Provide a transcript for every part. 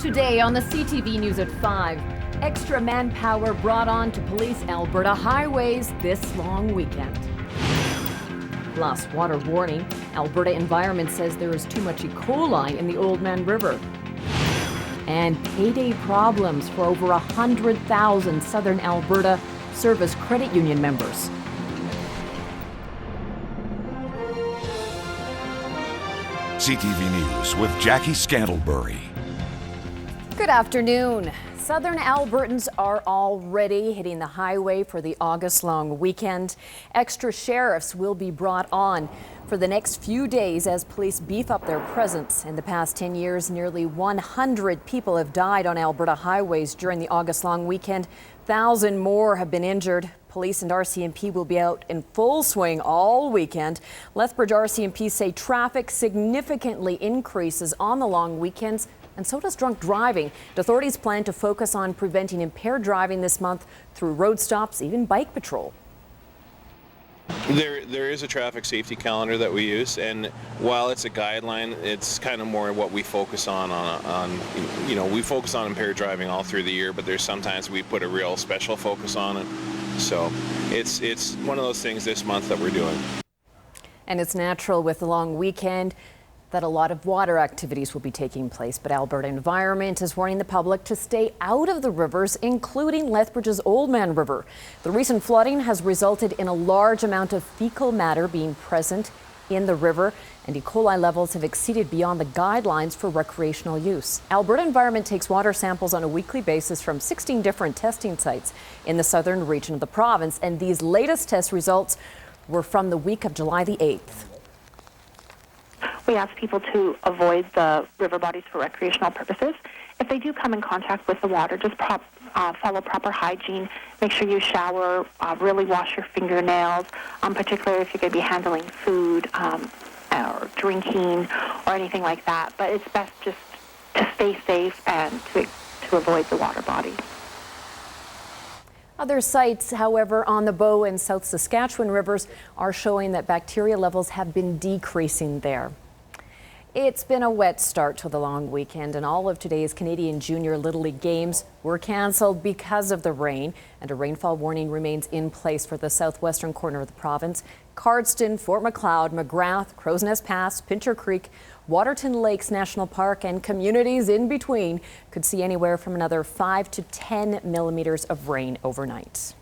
Today on the CTV News at 5, extra manpower brought on to police Alberta highways this long weekend. Plus, water warning. Alberta Environment says there is too much E. coli in the Oldman River. And payday problems for over 100,000 Southern Alberta Service Credit Union members. CTV News with Jackie Scantlebury. Good afternoon. Southern Albertans are already hitting the highway for the August-long weekend. Extra sheriffs will be brought on for the next few days as police beef up their presence. In the past 10 years, nearly 100 people have died on Alberta highways during the August-long weekend. 1,000 more have been injured. Police and RCMP will be out in full swing all weekend. Lethbridge RCMP say traffic significantly increases on the long weekends, and so does drunk driving. The authorities plan to focus on preventing impaired driving this month through road stops, even bike patrol. There is a traffic safety calendar that we use, and while it's a guideline, it's kind of more what we focus on we focus on impaired driving all through the year, but there's sometimes we put a real special focus on it. So it's one of those things this month that we're doing. And it's natural with the long weekend that a lot of water activities will be taking place, but Alberta Environment is warning the public to stay out of the rivers, including Lethbridge's Oldman River. The recent flooding has resulted in a large amount of fecal matter being present in the river, and E. coli levels have exceeded beyond the guidelines for recreational use. Alberta Environment takes water samples on a weekly basis from 16 different testing sites in the southern region of the province, and these latest test results were from the week of July the 8th. We ask people to avoid the river bodies for recreational purposes. If they do come in contact with the water, just follow proper hygiene. Make sure you shower, really wash your fingernails, particularly if you're going to be handling food or drinking or anything like that. But it's best just to stay safe and to avoid the water bodies. Other sites, however, on the Bow and South Saskatchewan rivers are showing that bacteria levels have been decreasing there. It's been a wet start to the long weekend, and all of today's Canadian Junior Little League games were canceled because of the rain, and a rainfall warning remains in place for the southwestern corner of the province. Cardston, Fort Macleod, McGrath, Crow's Nest Pass, Pincher Creek, Waterton Lakes National Park, and communities in between could see anywhere from another 5 to 10 millimeters of rain overnight.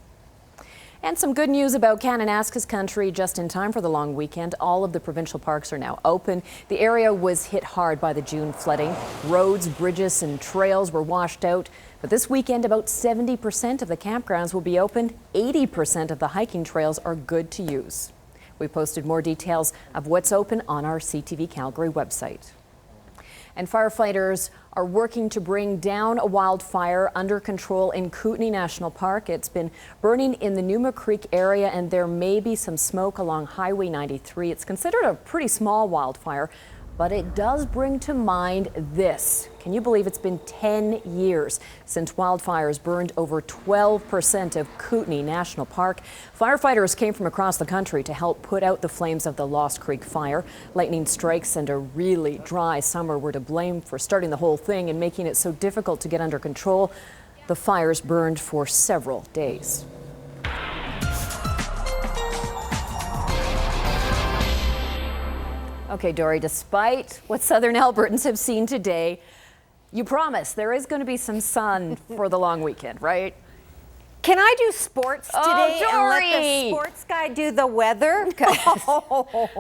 And some good news about Kananaskis country just in time for the long weekend. All of the provincial parks are now open. The area was hit hard by the June flooding. Roads, bridges, and trails were washed out. But this weekend, about 70% of the campgrounds will be open. 80% of the hiking trails are good to use. We posted more details of what's open on our CTV Calgary website. And firefighters are working to bring down a wildfire under control in Kootenay National Park. It's been burning in the Numa Creek area, and there may be some smoke along Highway 93. It's considered a pretty small wildfire, but it does bring to mind this. Can you believe it's been 10 years since wildfires burned over 12% of Kootenay National Park? Firefighters came from across the country to help put out the flames of the Lost Creek fire. Lightning strikes and a really dry summer were to blame for starting the whole thing and making it so difficult to get under control. The fires burned for several days. Okay, Dory, despite what Southern Albertans have seen today, you promise there is going to be some sun for the long weekend, right? Can I do sports today and let Dory! the sports guy do the weather?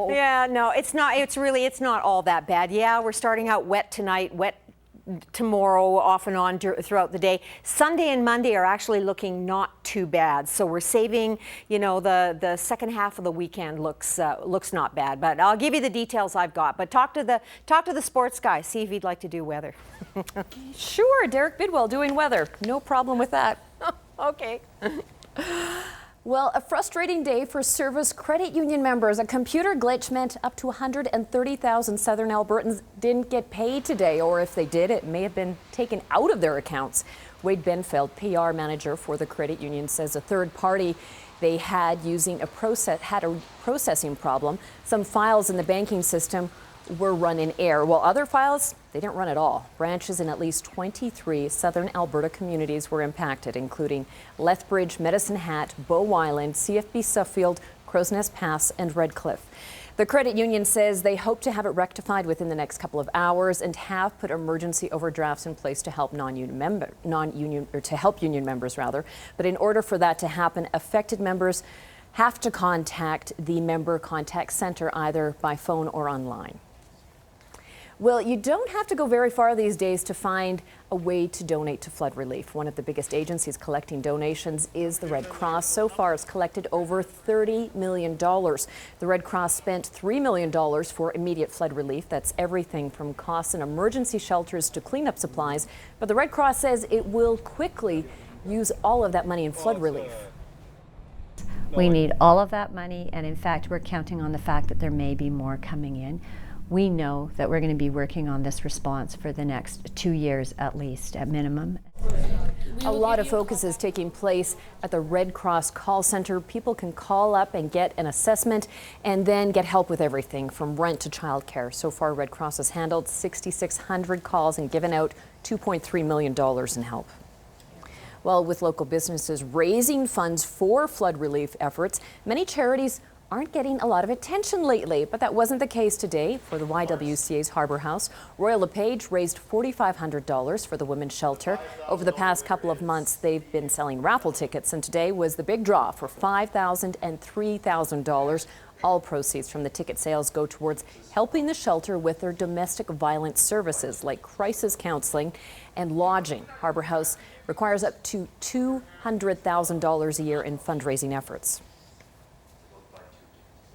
Yeah, no, it's not. It's not all that bad. Yeah, we're starting out wet tonight, wet tomorrow, off and on throughout the day. Sunday and Monday are actually looking not too bad. So we're saving, the second half of the weekend looks not bad. But I'll give you the details I've got. But talk to the sports guy. See if he'd like to do weather. Sure, Derek Bidwell doing weather. No problem with that. Okay. Well, a frustrating day for Service Credit Union members. A computer glitch meant up to 130,000 Southern Albertans didn't get paid today, or if they did, it may have been taken out of their accounts. Wade Benfeld, PR manager for the credit union, says a third party they had a processing problem. Some files in the banking system were run in air, while other files, they didn't run at all. Branches in at least 23 southern Alberta communities were impacted, including Lethbridge, Medicine Hat, Bow Island, CFB Suffield, Crow's Nest Pass, and Redcliffe. The credit union says they hope to have it rectified within the next couple of hours and have put emergency overdrafts in place to help union members. But in order for that to happen, affected members have to contact the member contact center either by phone or online. Well, you don't have to go very far these days to find a way to donate to flood relief. One of the biggest agencies collecting donations is the Red Cross. So far, it's collected over $30 million. The Red Cross spent $3 million for immediate flood relief. That's everything from costs in emergency shelters to cleanup supplies. But the Red Cross says it will quickly use all of that money in flood relief. We need all of that money, and in fact, we're counting on the fact that there may be more coming in. We know that we're going to be working on this response for the next 2 years at least, at minimum. A lot of focus is taking place at the Red Cross call center. People can call up and get an assessment and then get help with everything from rent to childcare. So far, Red Cross has handled 6,600 calls and given out $2.3 million in help. Well, with local businesses raising funds for flood relief efforts, many charities aren't getting a lot of attention lately, but that wasn't the case today for the YWCA's Harbour House. Royal LePage raised $4,500 for the women's shelter. Over the past couple of months, they've been selling raffle tickets, and today was the big draw for $5,000 and $3,000. All proceeds from the ticket sales go towards helping the shelter with their domestic violence services like crisis counseling and lodging. Harbour House requires up to $200,000 a year in fundraising efforts.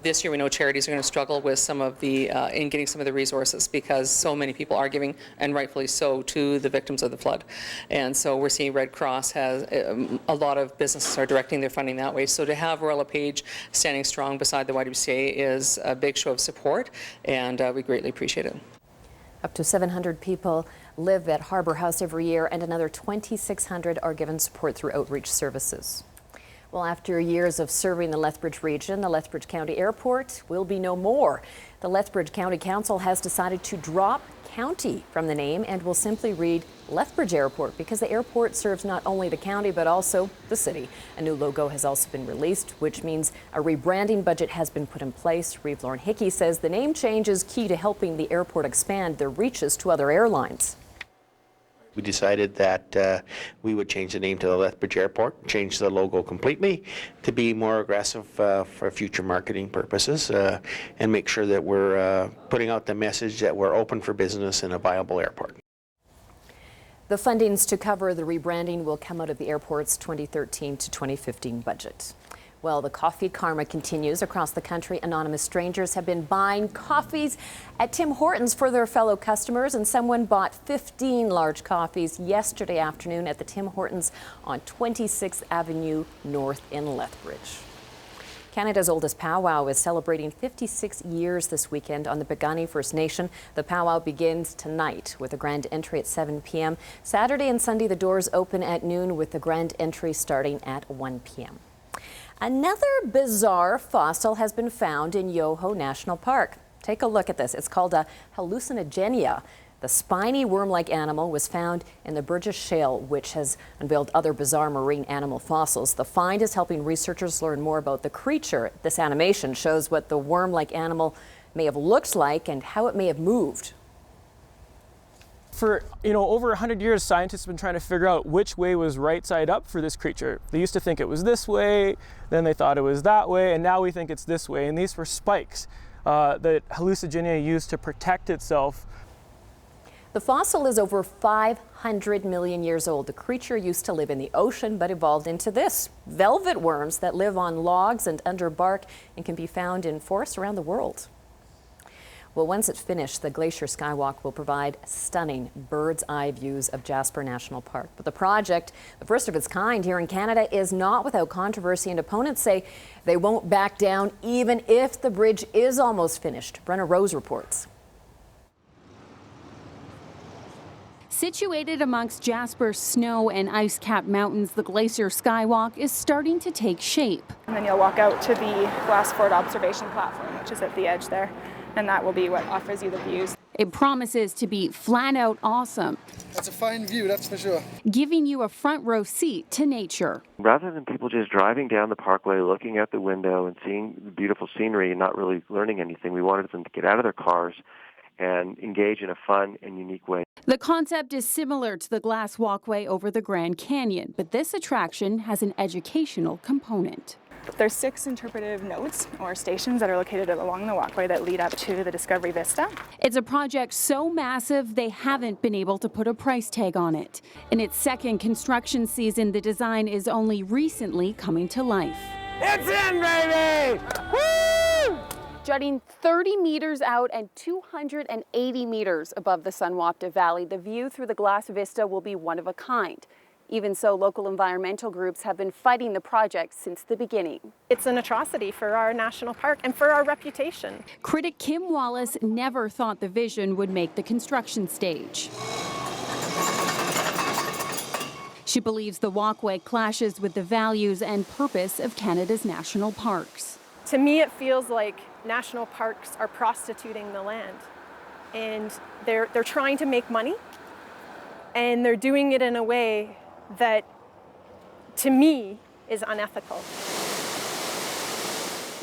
This year we know charities are going to struggle with some of the, in getting some of the resources because so many people are giving, and rightfully so, to the victims of the flood. And so we're seeing Red Cross has, a lot of businesses are directing their funding that way. So to have Royal LePage standing strong beside the YWCA is a big show of support, and we greatly appreciate it. Up to 700 people live at Harbour House every year, and another 2,600 are given support through outreach services. Well, after years of serving the Lethbridge region, the Lethbridge County Airport will be no more. The Lethbridge County Council has decided to drop county from the name and will simply read Lethbridge Airport because the airport serves not only the county but also the city. A new logo has also been released, which means a rebranding budget has been put in place. Reeve Lauren Hickey says the name change is key to helping the airport expand their reaches to other airlines. We decided that we would change the name to the Lethbridge Airport, change the logo completely to be more aggressive for future marketing purposes and make sure that we're putting out the message that we're open for business and a viable airport. The fundings to cover the rebranding will come out of the airport's 2013 to 2015 budget. Well, the coffee karma continues across the country. Anonymous strangers have been buying coffees at Tim Hortons for their fellow customers, and someone bought 15 large coffees yesterday afternoon at the Tim Hortons on 26th Avenue North in Lethbridge. Canada's oldest powwow is celebrating 56 years this weekend on the Piikani First Nation. The powwow begins tonight with a grand entry at 7 p.m. Saturday and Sunday, the doors open at noon with the grand entry starting at 1 p.m. Another bizarre fossil has been found in Yoho National Park. Take a look at this. It's called a hallucinogenia. The spiny worm-like animal was found in the Burgess Shale, which has unveiled other bizarre marine animal fossils. The find is helping researchers learn more about the creature. This animation shows what the worm-like animal may have looked like and how it may have moved. For over 100 years, scientists have been trying to figure out which way was right side up for this creature. They used to think it was this way, then they thought it was that way, and now we think it's this way. And these were spikes that hallucinogenia used to protect itself. The fossil is over 500 million years old. The creature used to live in the ocean but evolved into this, velvet worms that live on logs and under bark and can be found in forests around the world. Well, once it's finished, the Glacier Skywalk will provide stunning bird's eye views of Jasper National Park. But the project, the first of its kind here in Canada, is not without controversy, and opponents say they won't back down even if the bridge is almost finished. Brenna Rose reports. Situated amongst Jasper's snow and ice-capped mountains, the Glacier Skywalk is starting to take shape. And then you'll walk out to the Glass Fort observation platform, which is at the edge there. and that will be what offers you the views. It promises to be flat out awesome. That's a fine view, that's for sure. Giving you a front row seat to nature. Rather than people just driving down the parkway, looking out the window and seeing the beautiful scenery and not really learning anything, we wanted them to get out of their cars and engage in a fun and unique way. The concept is similar to the glass walkway over the Grand Canyon, but this attraction has an educational component. There's 6 interpretive nodes or stations that are located along the walkway that lead up to the Discovery Vista. It's a project so massive they haven't been able to put a price tag on it. In its second construction season, the design is only recently coming to life. It's in, baby! Woo! Jutting 30 meters out and 280 meters above the Sun-Wapta Valley, the view through the glass vista will be one of a kind. Even so, local environmental groups have been fighting the project since the beginning. It's an atrocity for our national park and for our reputation. Critic Kim Wallace never thought the vision would make the construction stage. She believes the walkway clashes with the values and purpose of Canada's national parks. To me, it feels like national parks are prostituting the land, and they're trying to make money, and they're doing it in a way that, to me, is unethical.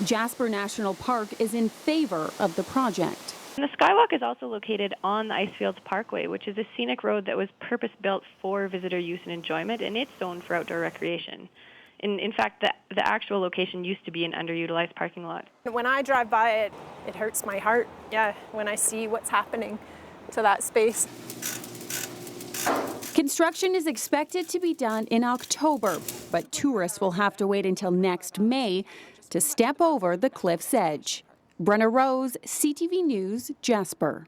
Jasper National Park is in favor of the project. And the Skywalk is also located on the Icefields Parkway, which is a scenic road that was purpose-built for visitor use and enjoyment, and it's zoned for outdoor recreation. In fact, the actual location used to be an underutilized parking lot. When I drive by it, it hurts my heart, when I see what's happening to that space. Construction is expected to be done in October, but tourists will have to wait until next May to step over the cliff's edge. Brenna Rose, CTV News, Jasper.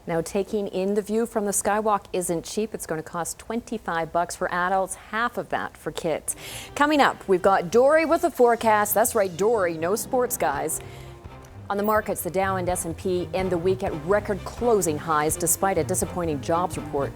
Now, taking in the view from the Skywalk isn't cheap. It's going to cost $25 for adults, half of that for kids. Coming up, we've got Dory with the forecast. That's right, Dory, no sports guys. On the markets, the Dow and S&P end the week at record closing highs despite a disappointing jobs report.